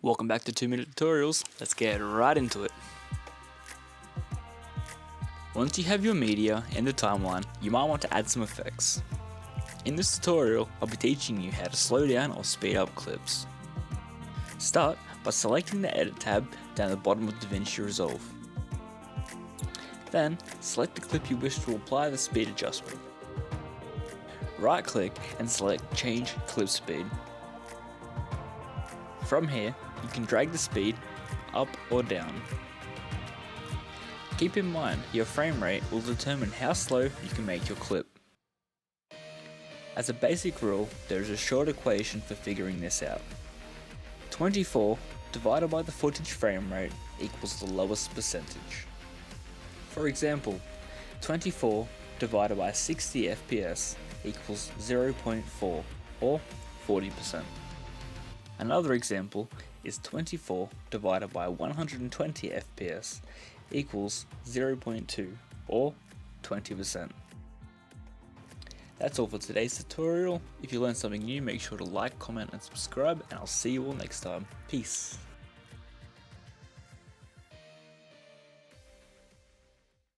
Welcome back to 2-minute tutorials. Let's get right into it. Once you have your media and the timeline, you might want to add some effects. In this tutorial, I'll be teaching you how to slow down or speed up clips. Start by selecting the Edit tab down the bottom of DaVinci Resolve. Then, select the clip you wish to apply the speed adjustment. Right click and select Change Clip Speed. From here, you can drag the speed up or down. Keep in mind, your frame rate will determine how slow you can make your clip. As a basic rule, there is a short equation for figuring this out. 24 divided by the footage frame rate equals the lowest percentage. For example, 24 divided by 60 FPS equals 0.4 or 40%. Another example is 24 divided by 120 FPS equals 0.2 or 20%. That's all for today's tutorial. If you learned something new, make sure to like, comment and subscribe, and I'll see you all next time. Peace.